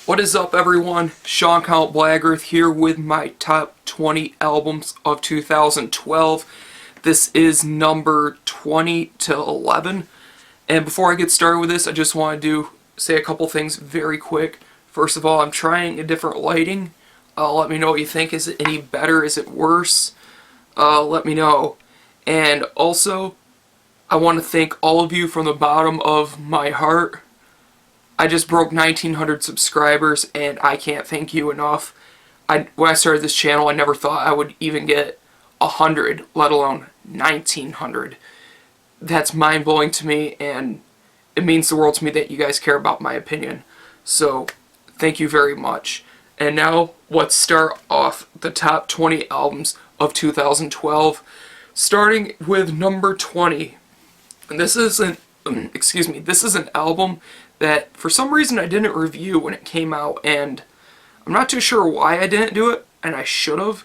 What is up, everyone? Sean CountBlagorath here with my top 20 albums of 2012. This is number 20 to 11. And before I get started with this, I just want to say a couple things very quick. First of all, I'm trying a different lighting. Let me know what you think. Is it any better? Is it worse? Let me know. And also, I want to thank all of you from the bottom of my heart. I just broke 1,900 subscribers, and I can't thank you enough. When I started this channel, I never thought I would even get 100, let alone 1,900. That's mind-blowing to me, and it means the world to me that you guys care about my opinion. So, thank you very much. And now, let's start off the top 20 albums of 2012, starting with number 20. And this is an album that for some reason I didn't review when it came out, and I'm not too sure why I didn't do it, and I should have,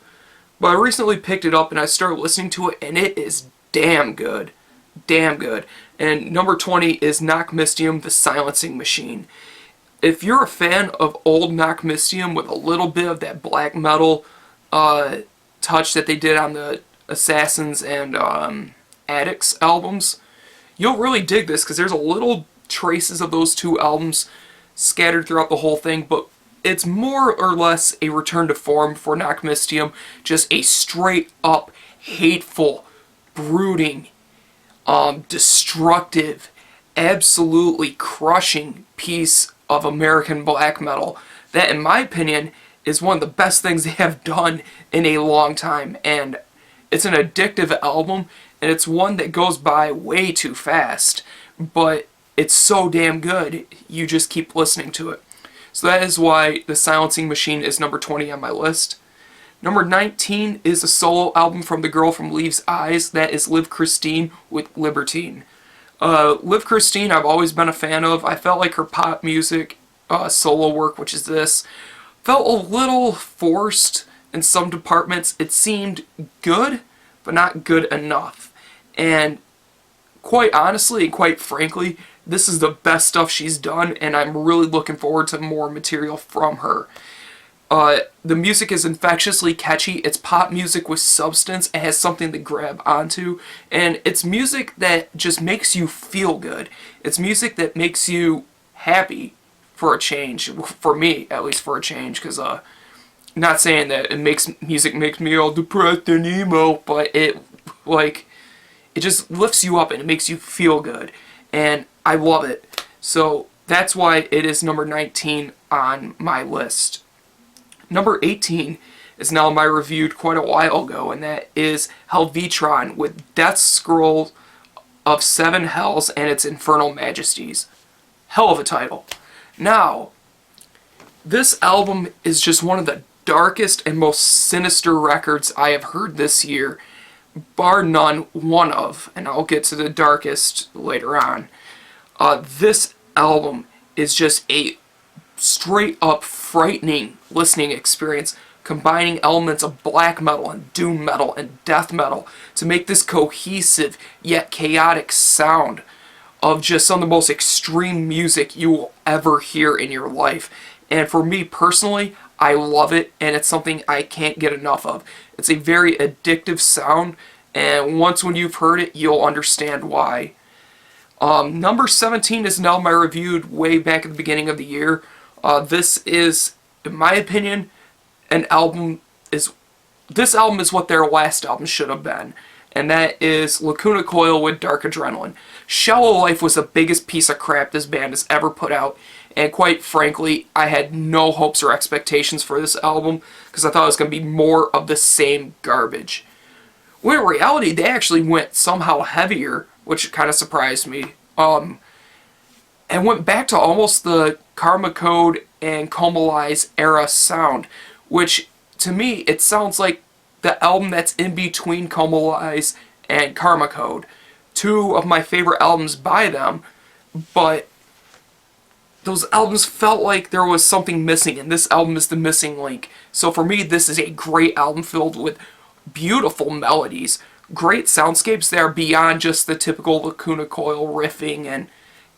but I recently picked it up and I started listening to it, and it is damn good. Damn good. And number 20 is Knockmystium, The Silencing Machine. If you're a fan of old Knockmystium with a little bit of that black metal touch that they did on the Assassins and Addicts albums, you'll really dig this, because there's a little traces of those two albums scattered throughout the whole thing, but it's more or less a return to form for Knockmystium. Just a straight up hateful, brooding, destructive, absolutely crushing piece of American black metal that, in my opinion, is one of the best things they have done in a long time. And it's an addictive album, and it's one that goes by way too fast, but it's so damn good, you just keep listening to it. So that is why The Silencing Machine is number 20 on my list. Number 19 is a solo album from the girl from Leaves' Eyes. That is Liv Christine with Libertine. Liv Christine I've always been a fan of. I felt like her pop music solo work, which is this, felt a little forced in some departments. It seemed good, but not good enough. And quite honestly, quite frankly, this is the best stuff she's done, and I'm really looking forward to more material from her. The music is infectiously catchy. It's pop music with substance. It has something to grab onto, and it's music that just makes you feel good. It's music that makes you happy for a change, for me, at least for a change, because not saying that music makes me all depressed and emo, but it just lifts you up and it makes you feel good, and I love it. So that's why it is number 19 on my list. Number 18 is now my reviewed quite a while ago, and that is Helvetron with Death Scroll of Seven Hells and its Infernal Majesties. Hell of a title. Now, this album is just one of the darkest and most sinister records I have heard this year, bar none, one of, and I'll get to the darkest later on. This album is just a straight up frightening listening experience, combining elements of black metal and doom metal and death metal to make this cohesive yet chaotic sound of just some of the most extreme music you will ever hear in your life. And for me personally, I love it, and it's something I can't get enough of. It's a very addictive sound, and once when you've heard it, you'll understand why. Number 17 is now my reviewed way back at the beginning of the year. This is, in my opinion, this album is what their last album should have been, and that is Lacuna Coil with Dark Adrenaline. Shallow Life was the biggest piece of crap this band has ever put out, and quite frankly, I had no hopes or expectations for this album, because I thought it was going to be more of the same garbage. When in reality, they actually went somehow heavier, which kind of surprised me, and went back to almost the Karma Code and Comalize era sound, which, to me, it sounds like the album that's in between Comalize and Karma Code. Two of my favorite albums by them, but those albums felt like there was something missing, and this album is the missing link. So for me, this is a great album filled with beautiful melodies, great soundscapes that are beyond just the typical Lacuna Coil riffing and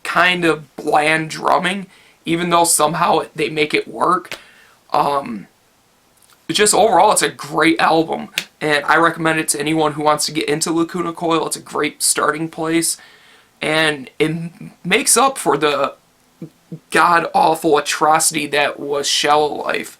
kind of bland drumming. even though somehow they make it work. Just overall, it's a great album, and I recommend it to anyone who wants to get into Lacuna Coil. It's a great starting place, and it makes up for the god-awful atrocity that was Shallow Life.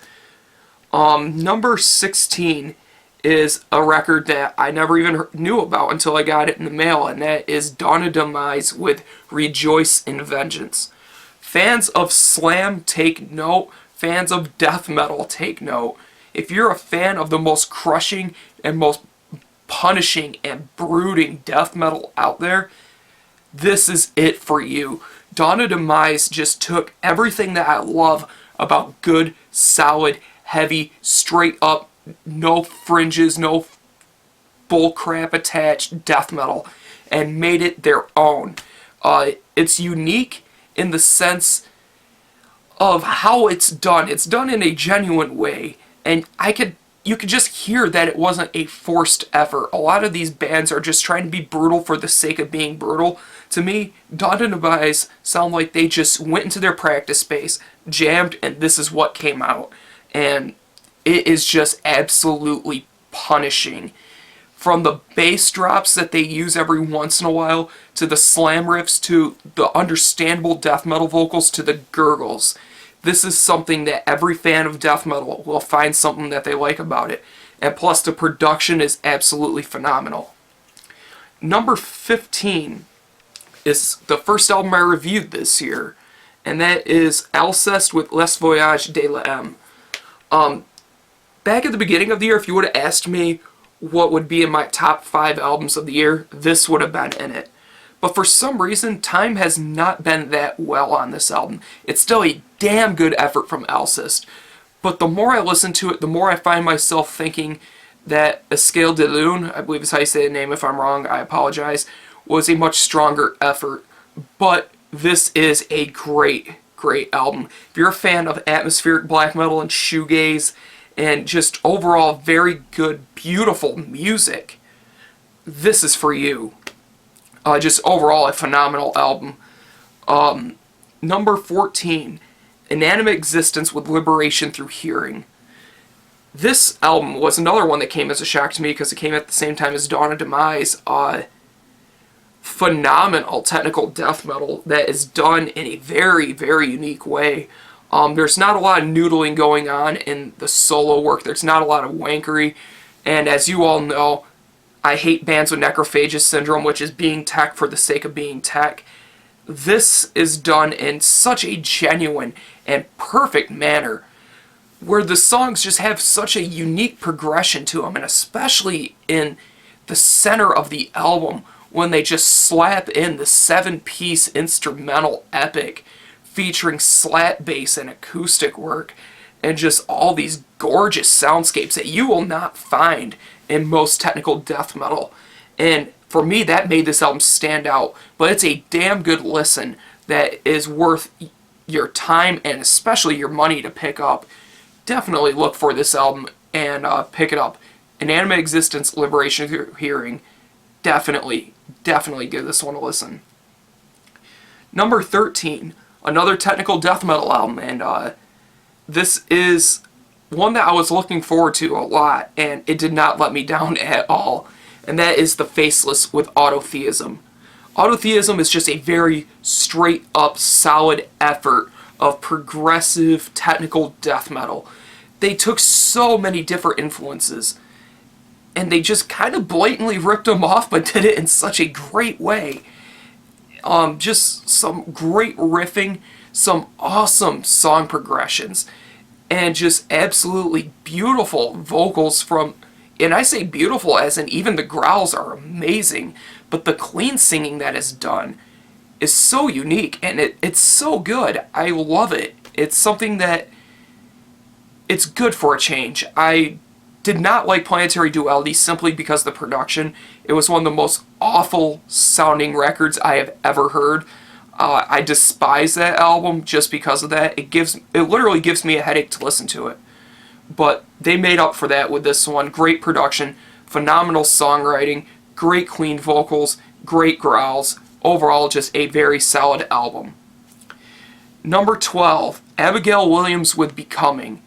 Number 16 is a record that I never even knew about until I got it in the mail, and that is Dawn of Demise with Rejoice in Vengeance. Fans of slam, take note. Fans of death metal, take note. If you're a fan of the most crushing and most punishing and brooding death metal out there, this is it for you. Dawn of Demise just took everything that I love about good, solid, heavy, straight up, no fringes, no bullcrap attached death metal, and made it their own. It's unique in the sense of how it's done. It's done in a genuine way, and you could just hear that it wasn't a forced effort. A lot of these bands are just trying to be brutal for the sake of being brutal. To me, Dawn of Demise sound like they just went into their practice space, jammed, and this is what came out. And it is just absolutely punishing. From the bass drops that they use every once in a while, to the slam riffs, to the understandable death metal vocals, to the gurgles. This is something that every fan of death metal will find something that they like about it. And plus, the production is absolutely phenomenal. Number 15 is the first album I reviewed this year, and that is Alceste with Les Voyages de l'Âme. Back at the beginning of the year, if you would have asked me what would be in my top 5 albums of the year, this would have been in it. But for some reason, time has not been that well on this album. It's still a damn good effort from Alceste. But the more I listen to it, the more I find myself thinking that Escale de Lune, I believe is how you say the name, if I'm wrong, I apologize, was a much stronger effort. But this is a great, great album. If you're a fan of atmospheric black metal and shoegaze, and just overall very good, beautiful music, this is for you. Just overall a phenomenal album. Number 14, Inanimate Existence with Liberation Through Hearing. This album was another one that came as a shock to me because it came at the same time as Dawn of Demise. Phenomenal technical death metal that is done in a very, very unique way. There's not a lot of noodling going on in the solo work. There's not a lot of wankery. And as you all know, I hate bands with necrophagus syndrome, which is being tech for the sake of being tech. This is done in such a genuine and perfect manner, where the songs just have such a unique progression to them, and especially in the center of the album, when they just slap in the 7-piece instrumental epic, featuring slap bass and acoustic work, and just all these gorgeous soundscapes that you will not find in most technical death metal. And for me, that made this album stand out. But it's a damn good listen that is worth your time and especially your money to pick up. Definitely look for this album and pick it up. Inanimate Existence, Liberation Through Hearing. Definitely give this one a listen. Number 13, another technical death metal album, and this is one that I was looking forward to a lot, and it did not let me down at all, and that is The Faceless with Autotheism. Autotheism is just a very straight up solid effort of progressive technical death metal. They took so many different influences, and they just kind of blatantly ripped them off, but did it in such a great way. Just some great riffing, some awesome song progressions, and just absolutely beautiful vocals from, and I say beautiful as in even the growls are amazing, but the clean singing that is done is so unique, and it's so good. I love it. It's something that, it's good for a change. I did not like Planetary Duality simply because of the production. It was one of the most awful sounding records I have ever heard. I despise that album just because of that. It literally gives me a headache to listen to it. But they made up for that with this one. Great production, phenomenal songwriting, great clean vocals, great growls. Overall, just a very solid album. Number 12, Abigail Williams with Becoming.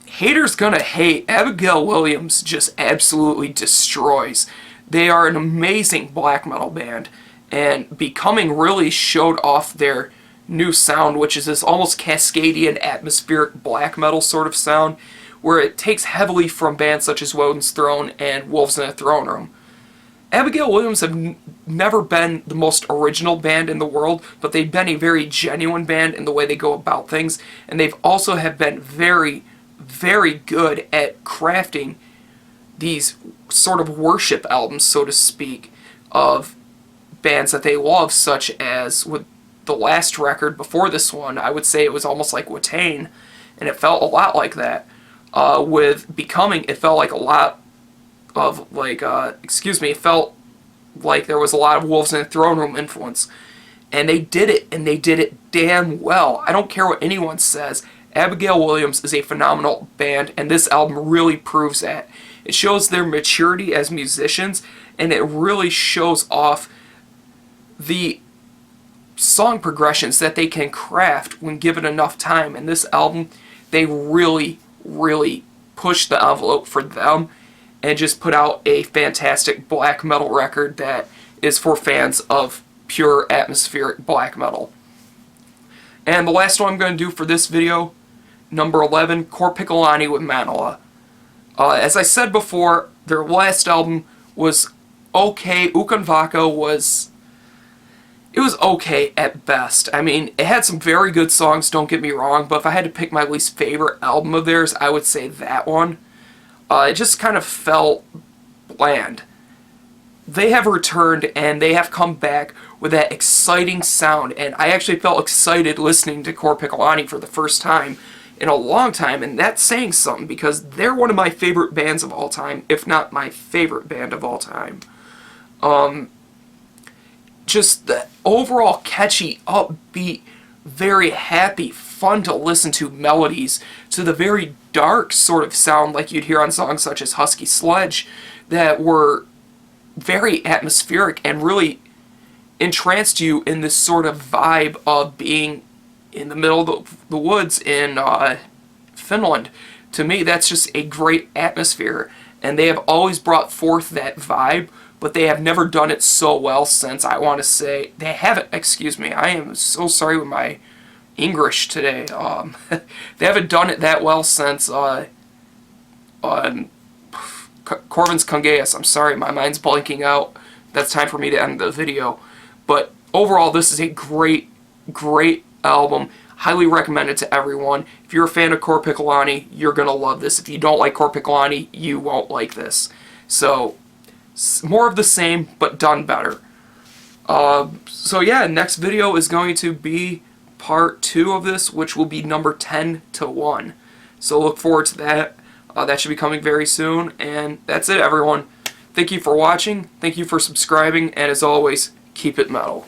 Haters gonna hate. Abigail Williams just absolutely destroys. They are an amazing black metal band, and Becoming really showed off their new sound, which is this almost Cascadian atmospheric black metal sort of sound, where it takes heavily from bands such as Woden's Throne and Wolves in a Throne Room. Abigail Williams have never been the most original band in the world, but they've been a very genuine band in the way they go about things, and they've also have been very, very good at crafting these sort of worship albums, so to speak, of bands that they love, such as with the last record before this one, I would say it was almost like Watain, and it felt a lot like that. With Becoming, it felt like a lot of, like, it felt like there was a lot of Wolves in the Throne Room influence. And they did it, and they did it damn well. I don't care what anyone says. Abigail Williams is a phenomenal band, and this album really proves that. It shows their maturity as musicians, and it really shows off the song progressions that they can craft when given enough time. And this album, they really, really pushed the envelope for them and just put out a fantastic black metal record that is for fans of pure atmospheric black metal. And the last one I'm going to do for this video, number 11, Korpiklani with Manala. As I said before, their last album was okay. Ukanvaka was okay at best. I mean, it had some very good songs, don't get me wrong, but if I had to pick my least favorite album of theirs, I would say that one. It just kind of felt bland. They have returned, and they have come back with that exciting sound, and I actually felt excited listening to Korpiklani for the first time in a long time, and that's saying something, because they're one of my favorite bands of all time, if not my favorite band of all time. Just the overall catchy, upbeat, very happy, fun to listen to melodies, to the very dark sort of sound like you'd hear on songs such as Husky Sledge, that were very atmospheric and really entranced you in this sort of vibe of being in the middle of the woods in Finland. To me, that's just a great atmosphere, and they have always brought forth that vibe, but they have never done it so well since, I want to say, they haven't, excuse me, I am so sorry with my English today. They haven't done it that well since Corvin's Congeus. I'm sorry, my mind's blanking out. That's time for me to end the video. But overall, this is a great, great album. Highly recommended to everyone. If you're a fan of Korpiklani, you're going to love this. If you don't like Korpiklani, you won't like this. So, more of the same, but done better. So yeah, next video is going to be part 2 of this, which will be number 10 to 1. So look forward to that. That should be coming very soon. And that's it, everyone. Thank you for watching. Thank you for subscribing. And as always, keep it metal.